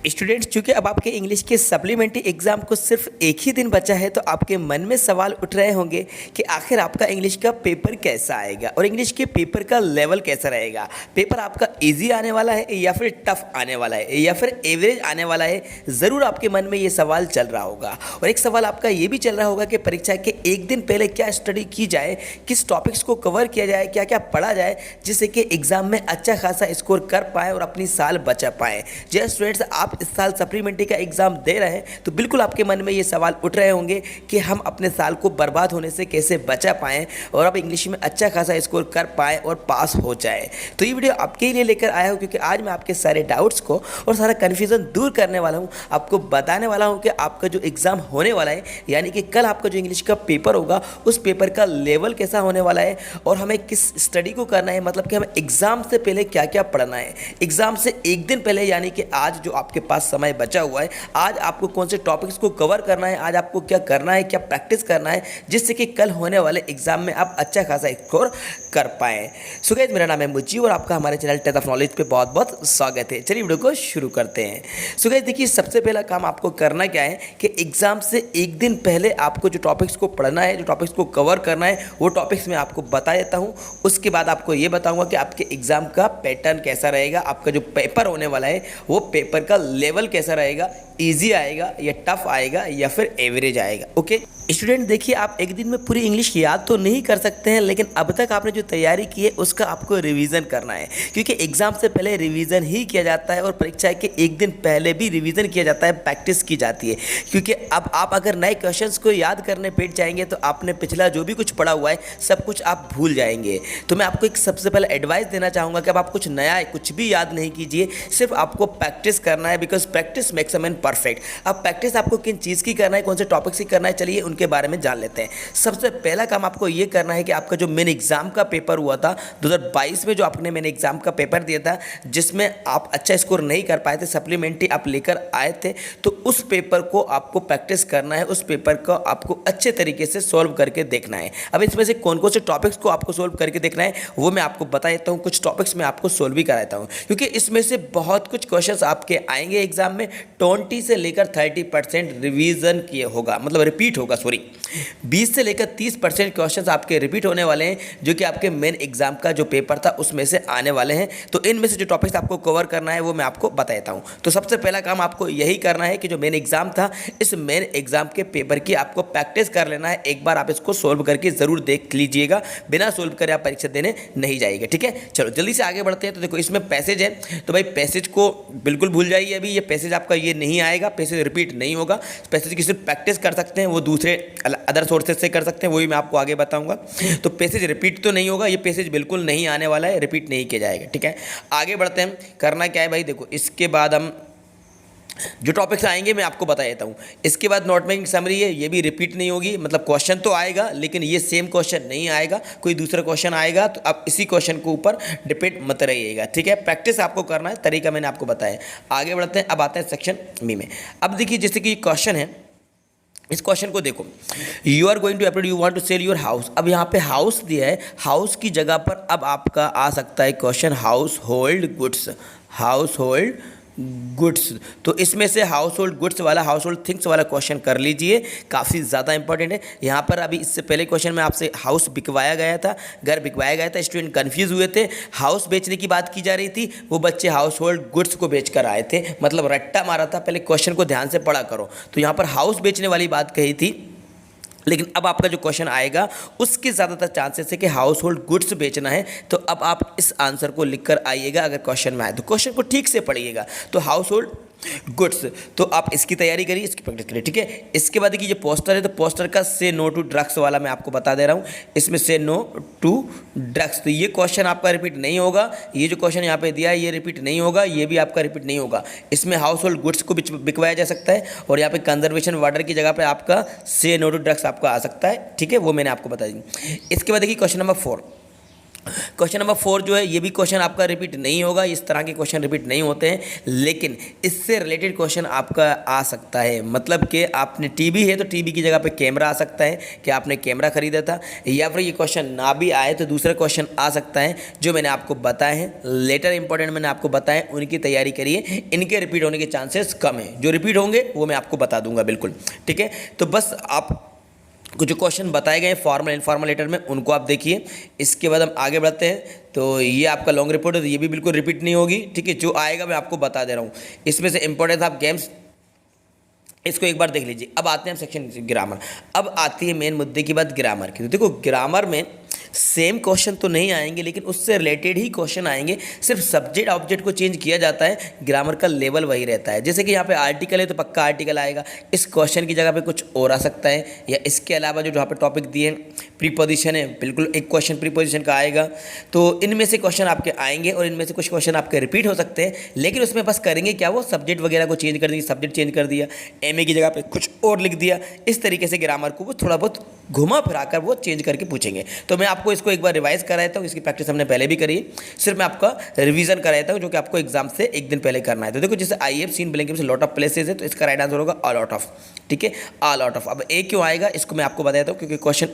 Students, चूंकि अब आपके इंग्लिश के सप्लीमेंट्री एग्जाम को सिर्फ एक ही दिन बचा है, तो आपके मन में सवाल उठ रहे होंगे कि आखिर आपका इंग्लिश का पेपर कैसा आएगा और इंग्लिश के पेपर का लेवल कैसा रहेगा। पेपर आपका इजी आने वाला है या फिर टफ आने वाला है या फिर एवरेज आने वाला है। ज़रूर आपके मन में ये सवाल चल रहा होगा। और एक सवाल आपका ये भी चल रहा होगा कि परीक्षा के एक दिन पहले क्या स्टडी की जाए, किस टॉपिक्स को कवर किया जाए, क्या क्या पढ़ा जाए, जिससे कि एग्जाम में अच्छा खासा स्कोर कर पाएँ और अपनी साल बचा पाएँ। जय स्टूडेंट्स, आप इस साल सप्लीमेंट्री का एग्ज़ाम दे रहे हैं तो बिल्कुल आपके मन में ये सवाल उठ रहे होंगे कि हम अपने साल को बर्बाद होने से कैसे बचा पाएँ और अब इंग्लिश में अच्छा खासा स्कोर कर पाएँ और पास हो जाए। तो ये वीडियो आपके लिए लेकर आया हूँ क्योंकि आज मैं आपके सारे डाउट्स को और सारा कन्फ्यूज़न दूर करने वाला हूँ। आपको बताने वाला हूँ कि आपका जो एग्ज़ाम होने वाला है, यानी कि कल आपका जो इंग्लिश का पेपर होगा, उस पेपर का लेवल कैसा होने वाला है और हमें किस स्टडी को करना है, मतलब कि हमें एग्ज़ाम से पहले क्या क्या पढ़ना है। एग्ज़ाम से एक दिन पहले यानी कि आज जो आपके पास समय बचा हुआ है, आज आपको कौन से टॉपिक्स को कवर करना है, आज आपको क्या करना है, क्या प्रैक्टिस करना है, जिससे कि कल होने वाले एग्जाम में आप अच्छा खासा स्कोर कर पाएँ। सो गाइस, मेरा नाम है मुजीब और आपका हमारे चैनल टेस्ट ऑफ नॉलेज पे बहुत बहुत स्वागत है। चलिए वीडियो को शुरू करते हैं। सो गाइस देखिए, सबसे पहला काम आपको करना क्या है कि एग्जाम से एक दिन पहले आपको जो टॉपिक्स को पढ़ना है, जो टॉपिक्स को कवर करना है, वो टॉपिक्स मैं आपको बता देता हूँ। उसके बाद आपको ये बताऊँगा कि आपके एग्जाम का पैटर्न कैसा रहेगा, आपका जो पेपर होने वाला है वो पेपर का लेवल कैसा रहेगा, इजी आएगा या टफ आएगा या फिर एवरेज आएगा। ओके स्टूडेंट, देखिए आप एक दिन में पूरी इंग्लिश याद तो नहीं कर सकते हैं, लेकिन अब तक आपने जो तैयारी की है उसका आपको रिवीजन करना है, क्योंकि एग्जाम से पहले रिवीजन ही किया जाता है और परीक्षा के एक दिन पहले भी रिवीजन किया जाता है, प्रैक्टिस की जाती है। क्योंकि अब आप अगर नए क्वेश्चंस को याद करने बैठ जाएंगे तो आपने पिछला जो भी कुछ पढ़ा हुआ है सब कुछ आप भूल जाएंगे। तो मैं आपको एक सबसे पहले एडवाइस देना चाहूँगा कि अब आप कुछ नया कुछ भी याद नहीं कीजिए, सिर्फ आपको प्रैक्टिस करना है, because practice makes a man perfect. अब प्रैक्टिस आपको किन चीज़ की करना है, कौन से टॉपिक्स की करना है, चलिए उनके बारे में जान लेते हैं। सबसे पहला काम आपको ये करना है कि आपका जो मेन एग्जाम का पेपर हुआ था 2022 में, जो आपने मेन एग्जाम का पेपर दिया था जिसमें आप अच्छा स्कोर नहीं कर पाए थे, सप्लीमेंट्री आप लेकर आए थे, तो उस पेपर को आपको प्रैक्टिस करना है, उस पेपर को आपको अच्छे तरीके से सॉल्व करके देखना है। अब इसमें से कौन कौन से टॉपिक्स को आपको सॉल्व करके देखना है वो मैं आपको बता देता हूँ। कुछ टॉपिक्स मैं आपको सॉल्व भी कराता हूँ, क्योंकि इसमें से बहुत कुछ क्वेश्चंस आपके आएंगे एग्जाम में। 20 से लेकर 30% रिवीजन किए होगा, मतलब रिपीट होगा, सॉरी 20 से लेकर 30% क्वेश्चंस आपके रिपीट होने वाले हैं, जो कि आपके मेन एग्जाम का जो पेपर था उसमें से आने वाले हैं। तो इनमें से जो टॉपिक्स आपको कवर करना है वो मैं आपको बता देता हूँ। तो सबसे पहला काम आपको यही करना है कि जो मेन एग्जाम था, इस मेन एग्जाम के पेपर की आपको प्रैक्टिस कर लेना है। एक बार आप इसको सोल्व करके ज़रूर देख लीजिएगा, बिना सोल्व करे आप परीक्षा देने नहीं जाइएगा, ठीक है। चलो जल्दी से आगे बढ़ते हैं। तो देखो इसमें पैसेज है, तो भाई पैसेज को बिल्कुल भूल जाइए। अभी ये पैसेज आपका ये नहीं आएगा, पैसेज रिपीट नहीं होगा। पैसेज की सिर्फ प्रैक्टिस कर सकते हैं, वो दूसरे अदर सोर्सेज से कर सकते हैं, वही मैं आपको आगे बताऊंगा। तो पैसेज रिपीट तो नहीं होगा, ये पैसेज बिल्कुल नहीं आने वाला है, रिपीट नहीं किया जाएगा, ठीक है। आगे बढ़ते हैं। करना क्या है भाई, देखो इसके बाद हम जो टॉपिक्स आएंगे मैं आपको बता देता हूँ। इसके बाद नोट मेकिंग समरी है, ये भी रिपीट नहीं होगी, मतलब क्वेश्चन तो आएगा लेकिन ये सेम क्वेश्चन नहीं आएगा, कोई दूसरा क्वेश्चन आएगा, तो आप इसी क्वेश्चन के ऊपर डिपेंड मत रहिएगा, ठीक है। प्रैक्टिस आपको करना है, तरीका मैंने आपको बताया। आगे बढ़ते हैं। अब आते हैं सेक्शन बी में। अब देखिए जैसे कि क्वेश्चन है, इस क्वेश्चन को देखो, you are going to upload, you want to sell your house. अब यहाँ पे हाउस दिया है, हाउस की जगह पर अब आपका आ सकता है question house hold goods, house hold goods. तो इसमें से हाउस होल्ड गुड्स वाला, हाउस होल्ड थिंग्स वाला क्वेश्चन कर लीजिए, काफ़ी ज़्यादा इंपॉर्टेंट है। यहाँ पर अभी इससे पहले क्वेश्चन में आपसे हाउस बिकवाया गया था, घर बिकवाया गया था, स्टूडेंट कंफ्यूज हुए थे, हाउस बेचने की बात की जा रही थी, वो बच्चे हाउस होल्ड गुड्स को बेच कर आए थे, मतलब रट्टा मारा था। पहले क्वेश्चन को ध्यान से पढ़ा करो। तो यहाँ पर हाउस बेचने वाली बात कही थी, लेकिन अब आपका जो क्वेश्चन आएगा उसके ज़्यादातर चांसेस है कि हाउस होल्ड गुड्स बेचना है। तो अब आप इस आंसर को लिखकर आइएगा, अगर क्वेश्चन में आए तो क्वेश्चन को ठीक से पढ़िएगा। तो हाउस होल्ड गुड्स, तो आप इसकी तैयारी करिए, इसकी प्रैक्टिस करिए, ठीक है। इसके बाद देखिए ये पोस्टर है, तो पोस्टर का से नो टू ड्रग्स वाला मैं आपको बता दे रहा हूँ। इसमें से नो टू ड्रग्स, तो ये क्वेश्चन आपका रिपीट नहीं होगा। ये जो क्वेश्चन यहाँ पे दिया है ये रिपीट नहीं होगा, ये भी आपका रिपीट नहीं होगा। इसमें हाउस होल्ड गुड्स को बिकवाया जा सकता है और यहाँ पे कंजर्वेशन वाटर की जगह पर आपका से नो टू ड्रग्स आपका आ सकता है, ठीक है, वो मैंने आपको बता दी। इसके बाद देखिए क्वेश्चन नंबर 4, क्वेश्चन नंबर 4 जो है ये भी क्वेश्चन आपका रिपीट नहीं होगा, इस तरह के क्वेश्चन रिपीट नहीं होते हैं, लेकिन इससे रिलेटेड क्वेश्चन आपका आ सकता है। मतलब कि आपने टीवी है तो टीवी की जगह पे कैमरा आ सकता है कि आपने कैमरा खरीदा था, या फिर ये क्वेश्चन ना भी आए तो दूसरा क्वेश्चन आ सकता है जो मैंने आपको बताए हैं, लेटर इंपॉर्टेंट मैंने आपको बताए, उनकी तैयारी करिए। इनके रिपीट होने के चांसेस कम है, जो रिपीट होंगे वो मैं आपको बता दूंगा बिल्कुल, ठीक है। तो बस आप कुछ जो क्वेश्चन बताए गए फॉर्मल इनफॉर्मल लेटर में उनको आप देखिए। इसके बाद हम आगे बढ़ते हैं। तो ये आपका लॉन्ग रिपोर्ट है, तो ये भी बिल्कुल रिपीट नहीं होगी, ठीक है। जो आएगा मैं आपको बता दे रहा हूँ। इसमें से इंपॉर्टेंट आप गेम्स, इसको एक बार देख लीजिए। अब आते हैं हम सेक्शन ग्रामर। अब आती है मेन मुद्दे की बात ग्रामर की। तो देखो ग्रामर में सेम क्वेश्चन तो नहीं आएंगे, लेकिन उससे रिलेटेड ही क्वेश्चन आएंगे। सिर्फ सब्जेक्ट ऑब्जेक्ट को चेंज किया जाता है, ग्रामर का लेवल वही रहता है। जैसे कि यहाँ पे आर्टिकल है तो पक्का आर्टिकल आएगा, इस क्वेश्चन की जगह पे कुछ और आ सकता है, या इसके अलावा जो जहाँ पे टॉपिक दिए हैं प्रीपोजिशन है, बिल्कुल एक क्वेश्चन प्रीपोजिशन का आएगा। तो इनमें से क्वेश्चन आपके आएंगे और इनमें से कुछ क्वेश्चन आपके रिपीट हो सकते हैं, लेकिन उसमें बस करेंगे क्या, वो सब्जेक्ट वगैरह को चेंज कर देंगे। सब्जेक्ट चेंज कर दिया, एमए की जगह पे कुछ और लिख दिया, इस तरीके से ग्रामर को वो थोड़ा बहुत घुमा फिरा कर वो चेंज करके पूछेंगे। तो मैं आपको इसको एक बार रिवाइज कराता हूँ, इसकी प्रैक्टिस हमने पहले भी करी है, सिर्फ मैं आपका रिवीजन कराता हूँ जो कि आपको एग्जाम से एक दिन पहले करना है। तो देखो जैसे आई हैव सीन ब्लैंक से लॉट ऑफ प्लेसेस है, तो इसका राइट आंसर होगा ऑल आउट ऑफ, ठीक है, ऑल आउट ऑफ। अब ए क्यों आएगा इसको मैं आपको बताता हूँ, क्योंकि क्वेश्चन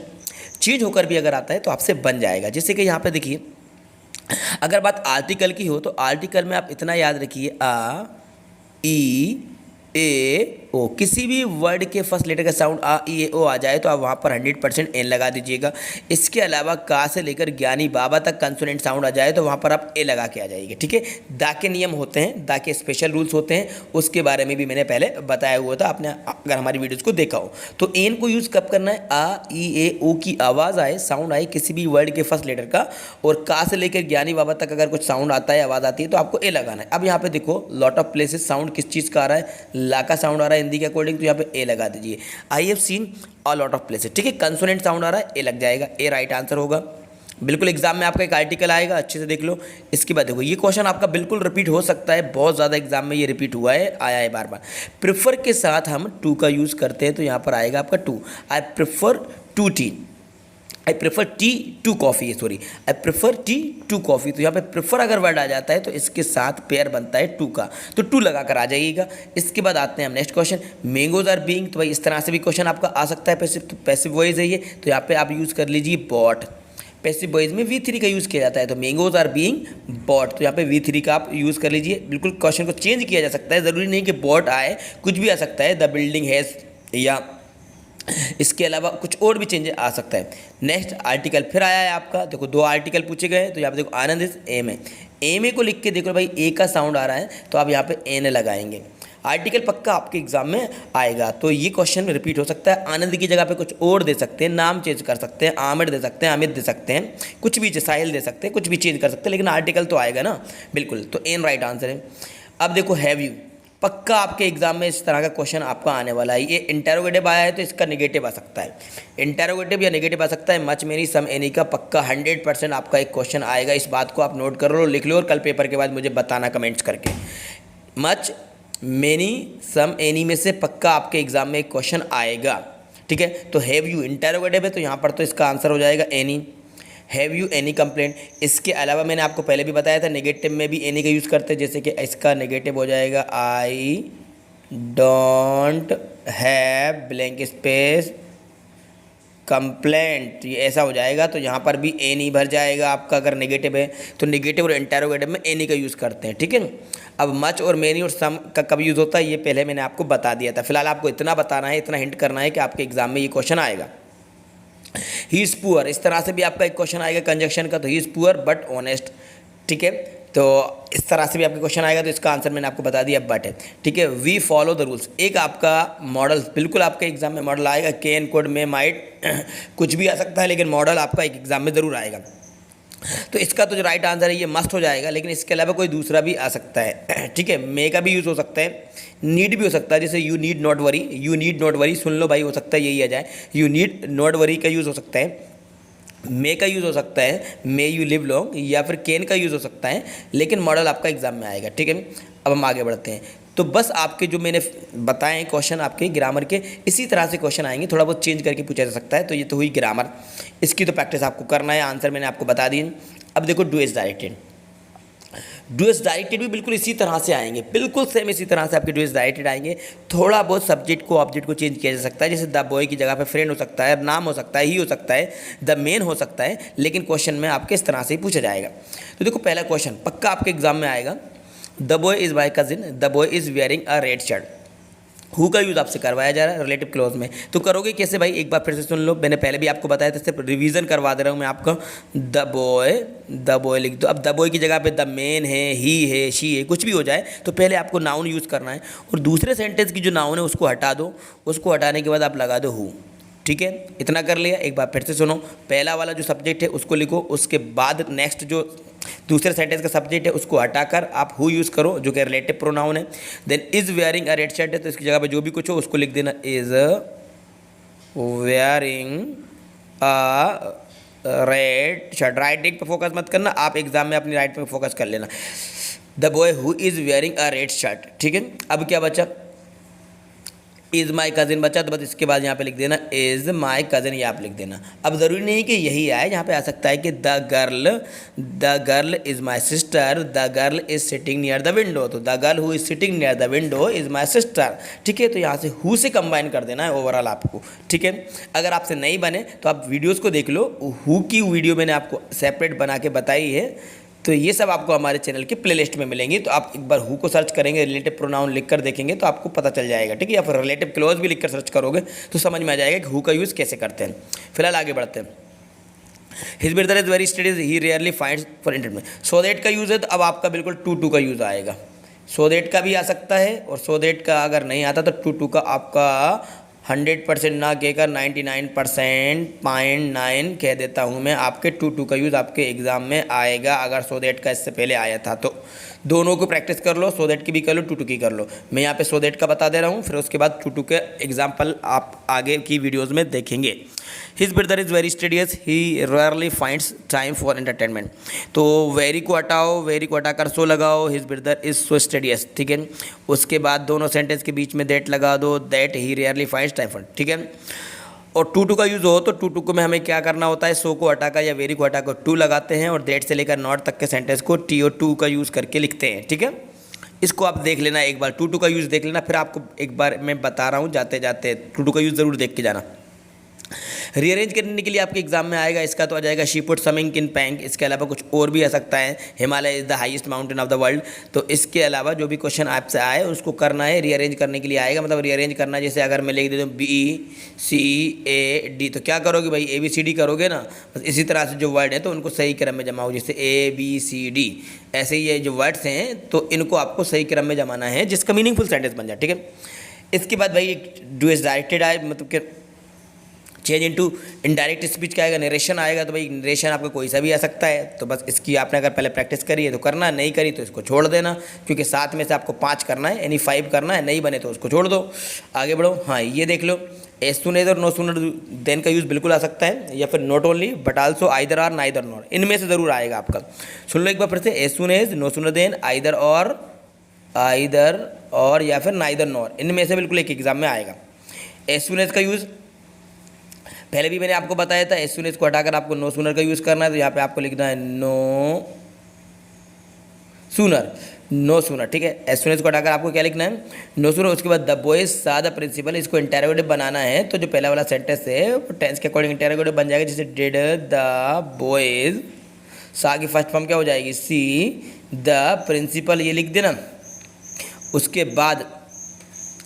चेंज होकर भी अगर आता है तो आपसे बन जाएगा। जैसे कि यहाँ पे देखिए, अगर बात आर्टिकल की हो तो आर्टिकल में आप इतना याद रखिए, आ ई ए ओ, किसी भी वर्ड के फर्स्ट लेटर का साउंड आ ई ए ओ आ जाए तो आप वहाँ पर 100% एन लगा दीजिएगा। इसके अलावा का से लेकर ज्ञानी बाबा तक कंसोनेंट साउंड आ जाए तो वहाँ पर आप ए लगा के आ जाइए, ठीक है। दा के नियम होते हैं, दा के स्पेशल रूल्स होते हैं, उसके बारे में भी मैंने पहले बताया हुआ था, आपने अगर हमारी वीडियोज़ को देखा हो। तो एन को यूज़ कब करना है, आ ई ए ओ की आवाज़ आए, साउंड आए किसी भी वर्ड के फर्स्ट लेटर का, और का से लेकर ज्ञानी बाबा तक अगर कुछ साउंड आता है, आवाज़ आती है, तो आपको ए लगाना है। अब यहाँ पे देखो लॉट ऑफ प्लेसेस साउंड किस चीज़ का आ रहा है, ला का साउंड आ रहा है हिंदी के अकॉर्डिंग, तो यहाँ पे ए लगा दीजिए। I have seen a lot of places, ठीक है, कंसोनेंट साउंड आ रहा है, ए लग जाएगा, ए राइट आंसर होगा। बिल्कुल एग्जाम में आपका एक आर्टिकल आएगा, अच्छे से देख लो। इसके बाद देखो ये क्वेश्चन आपका बिल्कुल रिपीट हो सकता है, बहुत ज़्यादा एग्जाम में ये रिपीट हुआ है, आया है बार बार। प्रेफर के साथ हम टू का यूज़ करते हैं, तो यहाँ पर आएगा आपका to. I prefer to tea, I prefer tea to coffee, sorry I prefer tea to coffee. तो यहाँ पे प्रेफर अगर वर्ड आ जाता है तो इसके साथ पेयर बनता है टू का, तो टू लगा कर आ जाइएगा। इसके बाद आते हैं हम next question, mangoes are being. तो भाई इस तरह से भी क्वेश्चन आपका आ सकता है, पैसिव, तो पैसिव वॉइस है ये, तो यहाँ पे आप यूज़ कर लीजिए बॉट। पैसिव वॉइस में V3 का यूज़ किया जाता है, तो मैंगोज आर बीइंग बॉट, तो यहाँ पे V3 का आप यूज़ कर लीजिए। बिल्कुल क्वेश्चन को चेंज किया जा सकता है, ज़रूरी नहीं कि बॉट आए, कुछ भी आ सकता है, द बिल्डिंग हैज़, या इसके अलावा कुछ और भी चेंज आ सकता है। नेक्स्ट आर्टिकल फिर आया है आपका, देखो दो आर्टिकल पूछे गए हैं, तो यहाँ पे देखो आनंद इस एम है, एम ए को लिख के देखो भाई ए का साउंड आ रहा है, तो आप यहाँ पे एन लगाएंगे। आर्टिकल पक्का आपके एग्जाम में आएगा, तो ये क्वेश्चन रिपीट हो सकता है। आनंद की जगह पे कुछ और दे सकते हैं, नाम चेंज कर सकते हैं, आमिर दे सकते हैं, अमित दे सकते हैं, कुछ भी साहिल दे सकते हैं, कुछ भी चेंज कर सकते हैं, लेकिन आर्टिकल तो आएगा ना, बिल्कुल। तो एन राइट आंसर है। अब देखो हैव यू, पक्का आपके एग्जाम में इस तरह का क्वेश्चन आपका आने वाला है। ये इंटेरोगेटिव आया है तो इसका नेगेटिव आ सकता है, इंटेरोगेटिव या नेगेटिव आ सकता है। मच मेनी सम एनी का पक्का 100% आपका एक क्वेश्चन आएगा, इस बात को आप नोट कर लो, लिख लो, और कल पेपर के बाद मुझे बताना कमेंट्स करके। मच मेनी सम एनी में से पक्का आपके एग्जाम में एक क्वेश्चन आएगा, ठीक है। तो हैव यू इंटेरोगेटिव है, तो यहाँ पर तो इसका आंसर हो जाएगा any. Have you any complaint. इसके अलावा मैंने आपको पहले भी बताया था नेगेटिव में भी एनी का यूज़ करते हैं, जैसे कि इसका नेगेटिव हो जाएगा I don't have blank space complaint, ये ऐसा हो जाएगा। तो यहाँ पर भी एनी भर जाएगा आपका, अगर नेगेटिव है तो नेगेटिव और इंटेरोगेटिव में एनी का यूज़ करते हैं, ठीक है। अब मच और मेनी और सम का कब यूज़ होता है ये पहले मैंने आपको बता दिया था। फिलहाल आपको इतना बताना है, इतना हिंट करना है कि आपके एग्जाम में ये क्वेश्चन आएगा। ही इज़ पुअर, इस तरह से भी आपका एक क्वेश्चन आएगा कंजक्शन का, तो he is poor but honest, ठीक है। तो इस तरह से भी आपका क्वेश्चन आएगा, तो इसका आंसर मैंने आपको बता दिया बट है, ठीक है। वी फॉलो द रूल्स, एक आपका मॉडल बिल्कुल आपके एग्जाम में मॉडल आएगा, कैन कुड में माइट कुछ भी आ सकता है, लेकिन मॉडल आपका एक एग्जाम में ज़रूर आएगा। तो इसका तो जो राइट आंसर है ये मस्ट हो जाएगा, लेकिन इसके अलावा कोई दूसरा भी आ सकता है, ठीक है। मे का भी यूज़ हो सकता है, नीड भी हो सकता है, जैसे you need not worry, you need not worry सुन लो भाई, हो सकता है यही आ जाए, यू नीड नॉट वरी का यूज़ हो सकता है। मे का यूज़ हो सकता है, मे यू लिव लॉन्ग, या फिर कैन का यूज़ हो सकता है, लेकिन मॉडल आपका एग्जाम में आएगा, ठीक है। अब हम आगे बढ़ते हैं। तो बस आपके जो मैंने बताए क्वेश्चन आपके ग्रामर के, इसी तरह से क्वेश्चन आएंगे, थोड़ा बहुत चेंज करके पूछा जा सकता है। तो ये तो हुई ग्रामर, इसकी तो प्रैक्टिस आपको करना है, आंसर मैंने आपको बता दिए। अब देखो do is directed, do is directed भी बिल्कुल इसी तरह से आएंगे, बिल्कुल सेम इसी तरह से आपके डू इज डायरेक्टेड आएंगे। थोड़ा बहुत सब्जेक्ट को ऑब्जेक्ट को चेंज किया जा सकता है, जैसे द बॉय की जगह पे फ्रेंड हो सकता है, नाम हो सकता है, ही हो सकता है, द मेन हो सकता है, लेकिन क्वेश्चन में आपके इस तरह से ही पूछा जाएगा। तो देखो पहला क्वेश्चन पक्का आपके एग्जाम में आएगा, the boy is my cousin, the boy is wearing a red shirt. Who का यूज़ आपसे करवाया जा रहा है रिलेटिव क्लॉज में। तो करोगे कैसे भाई, एक बार फिर से सुन लो, मैंने पहले भी आपको बताया था, सिर्फ रिवीजन करवा दे रहा हूँ मैं आपको। द बॉय लिख दो। अब द बॉय की जगह पे द मेन है, ही है, शी है, कुछ भी हो जाए, तो पहले आपको नाउन यूज़ करना है और दूसरे सेंटेंस की जो नाउन है उसको हटा दो। उसको हटाने के बाद आप लगा दो हु। ठीक है, इतना कर लिया। एक बार फिर से सुनो, पहला वाला जो सब्जेक्ट है उसको लिखो, उसके बाद नेक्स्ट जो दूसरे सेंटेंस का सब्जेक्ट है उसको हटाकर आप हु यूज़ करो, जो कि रिलेटिव प्रोनाउन है। Then is wearing a red shirt है, तो इसकी जगह पे जो भी कुछ हो उसको लिख देना, is wearing a red shirt. Writing पे फोकस मत करना, आप एग्जाम में अपनी राइटिंग पे फोकस कर लेना। The boy who is wearing a red shirt. ठीक है, अब क्या बचा, इज़ माई कज़िन बचा, तो बस इसके बाद यहाँ पे लिख देना इज़ माई कज़िन, ये आप लिख देना। अब ज़रूरी नहीं कि यही आए, यहाँ पे आ सकता है कि the girl is my sister, the girl is sitting near the window, तो the girl who is sitting near the window is my sister. ठीक है, तो यहाँ से हु से कंबाइन कर देना है ओवरऑल आपको। ठीक है, अगर आपसे नहीं बने तो आप वीडियोज़ को देख लो, हु की वीडियो मैंने आपको सेपरेट बना के बताई है, तो ये सब आपको हमारे चैनल के प्लेलिस्ट में मिलेंगी। तो आप एक बार हु को सर्च करेंगे, रिलेटिव प्रोनाउन लिखकर देखेंगे तो आपको पता चल जाएगा। ठीक है, या फिर रिलेटिव क्लॉज भी लिखकर सर्च करोगे तो समझ में आ जाएगा कि हु का यूज़ कैसे करते हैं। फिलहाल आगे बढ़ते हैं। His brother is very studies, he rarely finds for internet. So that का यूज़ है तो अब आपका बिल्कुल टू का यूज़ आएगा। सो दैट का भी आ सकता है, और सो दैट का अगर नहीं आता तो टू का आपका 100% ना कहकर 99.9 कह देता हूँ मैं, आपके टू का यूज़ आपके एग्ज़ाम में आएगा। अगर सो दैट का इससे पहले आया था तो दोनों को प्रैक्टिस कर लो, सो दैट की भी कर लो, टू की कर लो। मैं यहाँ पे सो दैट का बता दे रहा हूँ, फिर उसके बाद टू के एग्जाम्पल आप आगे की वीडियोज़ में देखेंगे। His brother is very studious, he rarely finds time for entertainment. तो वेरी को हटाओ, वेरी को हटाकर सो लगाओ, his brother is so studious. ठीक है, उसके बाद दोनों सेंटेंस के बीच में दैट लगा दो, that he rarely finds time for. ठीक है, और टू का यूज़ हो तो टू को में हमें क्या करना होता है, सो को हटाकर या वेरी को हटाकर टू लगाते हैं, और दैट से लेकर नॉट तक के सेंटेंस को टी और टू का यूज़ करके लिखते हैं। ठीक है, इसको आप देख लेना एक बार, टू का यूज़ देख लेना, फिर आपको एक बार मैं बता रहा हूँ जाते जाते टू का यूज़ ज़रूर देख के जाना। रीअरेंज करने के लिए आपके एग्जाम में आएगा, इसका तो आ जाएगा शी पुट समिंग इन पैंक। इसके अलावा कुछ और भी आ सकता है, Himalaya is the highest mountain of the world. तो इसके अलावा जो भी क्वेश्चन आपसे आए उसको करना है, रीअरेंज करने के लिए आएगा। मतलब रीअरेंज करना, जैसे अगर मैं लिख देता हूँ BCAD, तो क्या करोगे भाई, ABCD करोगे ना। बस इसी तरह से जो वर्ड है तो उनको सही क्रम में जमाओ, जैसे ABCD, ऐसे ही ये जो वर्ड्स हैं तो इनको आपको सही क्रम में जमाना है जिसका मीनिंगफुल सेंटेंस बन जाए। ठीक है, इसके बाद भाई डू इज डायरेक्टेड आए, मतलब कि चेंज इनटू इनडायरेक्ट स्पीच का आएगा, नरेशन आएगा। तो भाई नरेशन आपका कोई सा भी आ सकता है, तो बस इसकी आपने अगर पहले प्रैक्टिस करी है तो करना, नहीं करी तो इसको छोड़ देना, क्योंकि 7 में से आपको 5 करना है, यानी 5 करना है, नहीं बने तो उसको छोड़ दो। आगे बढ़ो। हाँ, ये देख लो, एज सुन एज और नो सूनर देन का यूज़ बिल्कुल आ सकता है, या फिर not only but also either or neither nor, इनमें से ज़रूर आएगा आपका। सुन लो एक बार फिर से, as soon as, no sooner than, either और या फिर नाइदर नॉर, इनमें से बिल्कुल एक एग्जाम में आएगा। एज सुन एज का यूज़ पहले भी मैंने आपको बताया था, एज सून को हटाकर आपको नो सूनर का यूज़ करना है, तो यहाँ पे आपको लिखना है नो सूनर। ठीक है, एज सून को हटाकर आपको क्या लिखना है, नो सूनर। उसके बाद the boys saw the principal, इसको इंटेरोगेटिव बनाना है, तो जो पहला वाला सेंटेंस है वो टेंस के अकॉर्डिंग इंटेरोगेटिव बन जाएगा। जैसे डिड द बॉयज, सा की फर्स्ट फॉर्म क्या हो जाएगी, सी द प्रिंसिपल, ये लिख देना। उसके बाद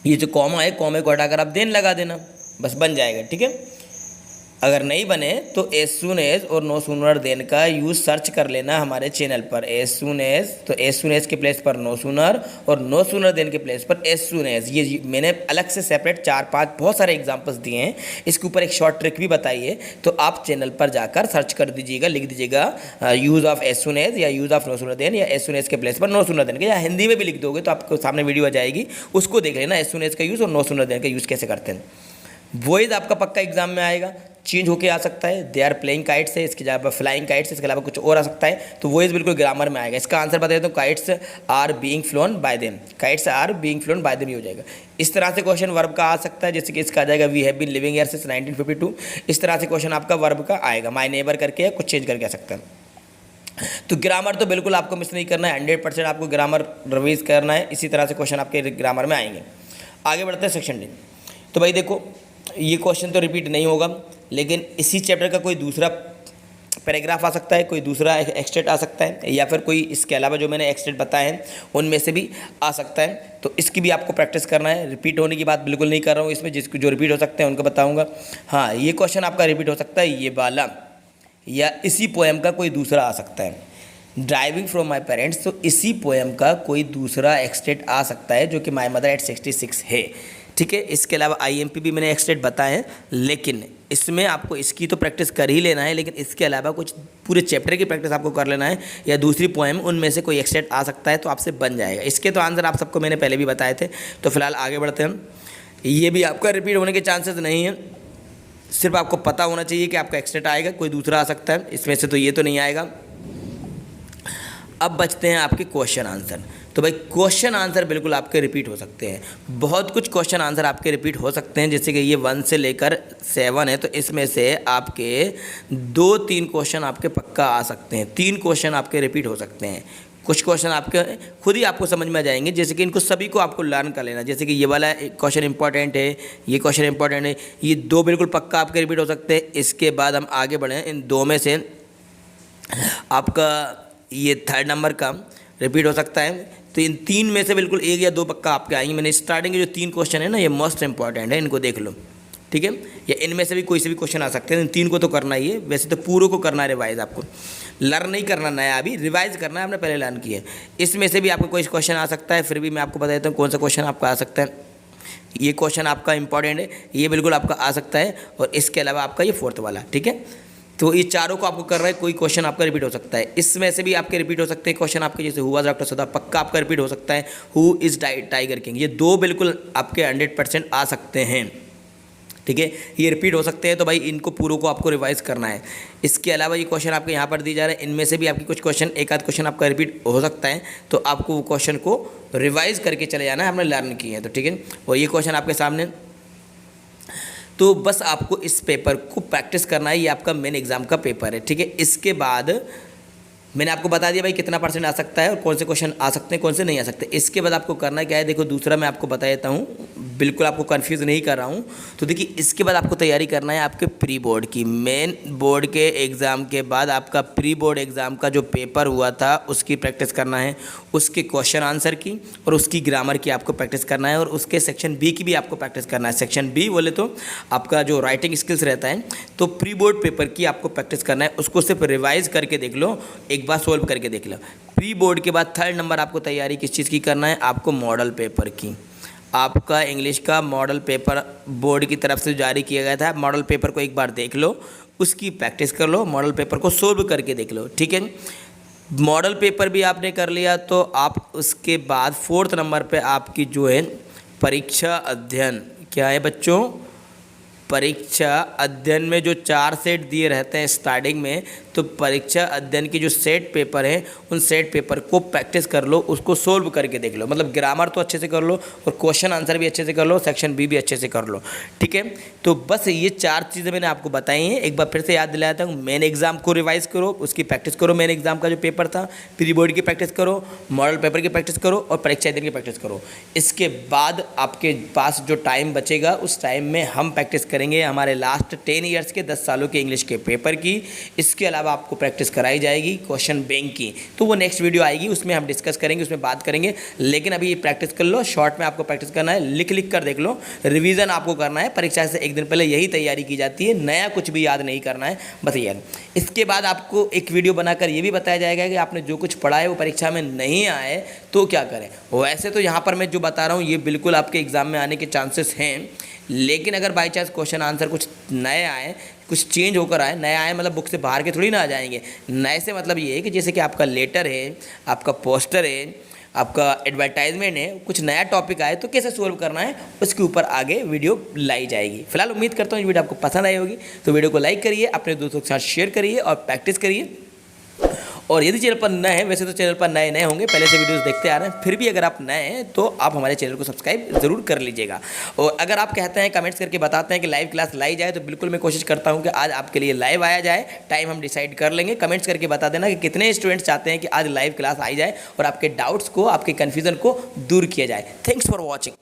ये जो कॉमा है, कॉमे को हटाकर आप देन लगा देना, बस बन जाएगा। ठीक है, अगर नहीं बने तो एज सून एज और नो सूनर देन का यूज़ सर्च कर लेना हमारे चैनल पर। एज सून एज, तो एज सून एज के प्लेस पर नो सूनर, और नो सूनर देन के प्लेस पर एज सून एज। ये मैंने अलग से सेपरेट 4-5 बहुत सारे एग्जांपल्स दिए हैं, इसके ऊपर एक शॉर्ट ट्रिक भी बताई है, तो आप चैनल पर जाकर सर्च कर दीजिएगा, लिख दीजिएगा use of as soon as या use of no sooner than, या एज सून एज के प्लेस पर नो सूनर देन का, या हिंदी में भी लिख दोगे तो आपको सामने वीडियो आ जाएगी, उसको देख लेना, एज सून एज का यूज़ और नो सूनर देन का यूज़ कैसे करते हैं। वॉइस आपका पक्का एग्जाम में आएगा, चेंज होके आ सकता है, दे आर प्लेइंग काइट्स है, इसके जगह फ्लाइंग काइट्स, इसके अलावा कुछ और आ सकता है, तो वॉइस बिल्कुल ग्रामर में आएगा। इसका आंसर बता देता हूँ, kites are being flown by them, kites are being flown by them ही हो जाएगा। इस तरह से क्वेश्चन वर्ब का आ सकता है, जैसे कि इसका आ जाएगा we have been living here since 1952, इस तरह से क्वेश्चन आपका वर्ब का आएगा। माय नेबर करके कुछ चेंज करके आ सकता है। तो ग्रामर तो बिल्कुल आपको मिस नहीं करना है, 100% आपको ग्रामर रिवाइज करना है। इसी तरह से क्वेश्चन आपके ग्रामर में आएंगे। आगे बढ़ते हैं सेक्शन डी। तो भाई देखो, ये क्वेश्चन तो रिपीट नहीं होगा, लेकिन इसी चैप्टर का कोई दूसरा पैराग्राफ आ सकता है, कोई दूसरा एक्सटेट आ सकता है, या फिर कोई इसके अलावा जो मैंने एक्सटेट बताए हैं उनमें से भी आ सकता है। तो इसकी भी आपको प्रैक्टिस करना है। रिपीट होने की बात बिल्कुल नहीं कर रहा हूँ इसमें, जिसको जो रिपीट हो सकते हैं उनको बताऊँगा। हाँ, ये क्वेश्चन आपका रिपीट हो सकता है, ये वाला, या इसी पोएम का कोई दूसरा आ सकता है। ड्राइविंग फ्रॉम माई पेरेंट्स, तो इसी पोएम का कोई दूसरा एक्सटेट आ सकता है, जो कि माई मदर एट 66 है। ठीक है, इसके अलावा IMP भी मैंने एक्सटेट बताए हैं, लेकिन इसमें आपको इसकी तो प्रैक्टिस कर ही लेना है, लेकिन इसके अलावा कुछ पूरे चैप्टर की प्रैक्टिस आपको कर लेना है, या दूसरी पोएम उनमें से कोई एक्सटेट आ सकता है तो आपसे बन जाएगा। इसके तो आंसर आप सबको मैंने पहले भी बताए थे। तो फिलहाल आगे बढ़ते हैं। ये भी आपका रिपीट होने के चांसेस नहीं है, सिर्फ आपको पता होना चाहिए कि आपका एक्सटेट आएगा, कोई दूसरा आ सकता है इसमें से, तो ये तो नहीं आएगा। अब बचते हैं आपके क्वेश्चन आंसर। तो भाई क्वेश्चन आंसर बिल्कुल आपके रिपीट हो सकते हैं, बहुत कुछ क्वेश्चन आंसर आपके रिपीट हो सकते हैं। जैसे कि ये 1 से लेकर 7 है, तो इसमें से आपके 2-3 क्वेश्चन आपके पक्का आ सकते हैं, 3 क्वेश्चन आपके रिपीट हो सकते हैं। कुछ क्वेश्चन आपके खुद ही आपको समझ में आ जाएंगे, जैसे कि इनको सभी को आपको लर्न कर लेना। जैसे कि ये वाला क्वेश्चन इंपॉर्टेंट है, ये क्वेश्चन इंपॉर्टेंट है, ये 2 बिल्कुल पक्का आपके रिपीट हो सकते हैं। इसके बाद हम आगे बढ़ें, इन 2 में से आपका ये 3rd नंबर का रिपीट हो सकता है। तो इन 3 में से बिल्कुल 1 या 2 पक्का आपके आएंगे। मैंने स्टार्टिंग के जो 3 क्वेश्चन है ना, ये मोस्ट इंपॉर्टेंट है, इनको देख लो। ठीक है, या इनमें से भी कोई से भी क्वेश्चन आ सकते हैं। इन 3 को तो करना ही है, वैसे तो पूरों को करना है रिवाइज। आपको लर्न नहीं करना नया, अभी रिवाइज करना है, आपने पहले लर्न किया है। इसमें से भी आपको कोई क्वेश्चन आ सकता है, फिर भी मैं आपको बता देता हूँ कौन सा क्वेश्चन आपका आ सकता है। ये क्वेश्चन आपका इंपॉर्टेंट है, ये बिल्कुल आपका आ सकता है, और इसके अलावा आपका ये 4th वाला। ठीक है, तो ये चारों को आपको कर रहा है, कोई क्वेश्चन आपका रिपीट हो सकता है। इसमें से भी आपके रिपीट हो सकते हैं क्वेश्चन आपके, जैसे हु वाज डॉक्टर सदा, पक्का आपका रिपीट हो सकता है। हु इज़ टाइगर किंग, ये 2 बिल्कुल आपके 100% आ सकते हैं। ठीक है, ये रिपीट हो सकते हैं, तो भाई इनको पूरों को आपको रिवाइज करना है। इसके अलावा ये क्वेश्चन आपके यहाँ पर दिए जा रहे हैं, इनमें से भी आपकी कुछ क्वेश्चन, एक आध क्वेश्चन आपका रिपीट हो सकता है, तो आपको वो क्वेश्चन को रिवाइज करके चले जाना है, हमने लर्न किए हैं तो। ठीक है, और ये क्वेश्चन आपके सामने, तो बस आपको इस पेपर को प्रैक्टिस करना है। ये आपका मेन एग्जाम का पेपर है। ठीक है, इसके बाद मैंने आपको बता दिया भाई कितना % आ सकता है और कौन से क्वेश्चन आ सकते हैं, कौन से नहीं आ सकते। इसके बाद आपको करना क्या है, देखो दूसरा मैं आपको बता देता हूँ, बिल्कुल आपको कंफ्यूज नहीं कर रहा हूँ। तो देखिए, इसके बाद आपको तैयारी करना है आपके प्री बोर्ड की। मेन बोर्ड के एग्ज़ाम के बाद आपका प्री बोर्ड एग्ज़ाम का जो पेपर हुआ था उसकी प्रैक्टिस करना है, उसके क्वेश्चन आंसर की और उसकी ग्रामर की आपको प्रैक्टिस करना है, और उसके सेक्शन बी की भी आपको प्रैक्टिस करना है। सेक्शन बी बोले तो आपका जो राइटिंग स्किल्स रहता है, तो प्री बोर्ड पेपर की आपको प्रैक्टिस करना है। उसको सिर्फ रिवाइज करके देख लो, एक बार सोल्व करके देख लो। प्री बोर्ड के बाद 3rd नंबर आपको तैयारी किस चीज़ की करना है, आपको मॉडल पेपर की। आपका इंग्लिश का मॉडल पेपर बोर्ड की तरफ से जारी किया गया था। मॉडल पेपर को एक बार देख लो, उसकी प्रैक्टिस कर लो, मॉडल पेपर को सोल्व करके देख लो। ठीक है, मॉडल पेपर भी आपने कर लिया, तो आप उसके बाद 4th नंबर पे आपकी जो है परीक्षा अध्ययन, क्या है बच्चों, परीक्षा अध्ययन में जो 4 सेट दिए रहते हैं स्टार्टिंग में, तो परीक्षा अध्ययन की जो सेट पेपर है, उन सेट पेपर को प्रैक्टिस कर लो, उसको सोल्व करके देख लो। मतलब ग्रामर तो अच्छे से कर लो और क्वेश्चन आंसर भी अच्छे से कर लो, सेक्शन बी भी अच्छे से कर लो। ठीक है, तो बस ये 4 चीज़ें मैंने आपको बताई हैं। एक बार फिर से याद दिलाता हूँ, मेन एग्जाम को रिवाइज करो, उसकी प्रैक्टिस करो, मेन एग्जाम का जो पेपर था, प्री बोर्ड की प्रैक्टिस करो, मॉडल पेपर की प्रैक्टिस करो और परीक्षा अध्ययन की प्रैक्टिस करो। इसके बाद आपके पास जो टाइम बचेगा, उस टाइम में हम प्रैक्टिस करेंगे हमारे लास्ट 10 ईयर्स के 10 सालों के इंग्लिश के पेपर की। इसके अलावा आपको प्रैक्टिस कराई जाएगी क्वेश्चन बैंक की, तो वो नेक्स्ट वीडियो आएगी, उसमें हम डिस्कस करेंगे, उसमें बात करेंगे। लेकिन अभी ये प्रैक्टिस कर लो, शॉर्ट में आपको प्रैक्टिस करना है, लिख लिख कर देख लो, रिवीजन आपको करना है। परीक्षा से एक दिन पहले यही तैयारी की जाती है, नया कुछ भी याद नहीं करना है, बस यार। इसके बाद आपको एक वीडियो बनाकर ये भी बताया जाएगा कि आपने जो कुछ पढ़ा है वो परीक्षा में नहीं आए तो क्या करें। वैसे तो यहाँ पर मैं जो बता रहा हूँ ये बिल्कुल आपके एग्जाम में आने के चांसेस हैं, लेकिन अगर बाई चांस क्वेश्चन आंसर कुछ नए आए, कुछ चेंज होकर आए, नया आए मतलब बुक से बाहर के थोड़ी ना आ जाएंगे। नए से मतलब ये है कि जैसे कि आपका लेटर है, आपका पोस्टर है, आपका एडवर्टाइजमेंट है, कुछ नया टॉपिक आए तो कैसे सोल्व करना है, उसके ऊपर आगे वीडियो लाई जाएगी। फिलहाल उम्मीद करता हूँ ये वीडियो आपको पसंद आई होगी, तो वीडियो को लाइक करिए, अपने दोस्तों के साथ शेयर करिए और प्रैक्टिस करिए। और यदि चैनल पर नए हैं, वैसे तो चैनल पर नए नए होंगे, पहले से वीडियोस देखते आ रहे हैं, फिर भी अगर आप नए हैं तो आप हमारे चैनल को सब्सक्राइब ज़रूर कर लीजिएगा। और अगर आप कहते हैं, कमेंट्स करके बताते हैं कि लाइव क्लास लाई जाए, तो बिल्कुल मैं कोशिश करता हूँ कि आज आपके लिए लाइव आया जाए। टाइम हम डिसाइड कर लेंगे, कमेंट्स करके बता देना कि कितने स्टूडेंट्स चाहते हैं कि आज लाइव क्लास आई जाए और आपके डाउट्स को, आपके कन्फ्यूज़न को दूर किया जाए। Thanks for watching.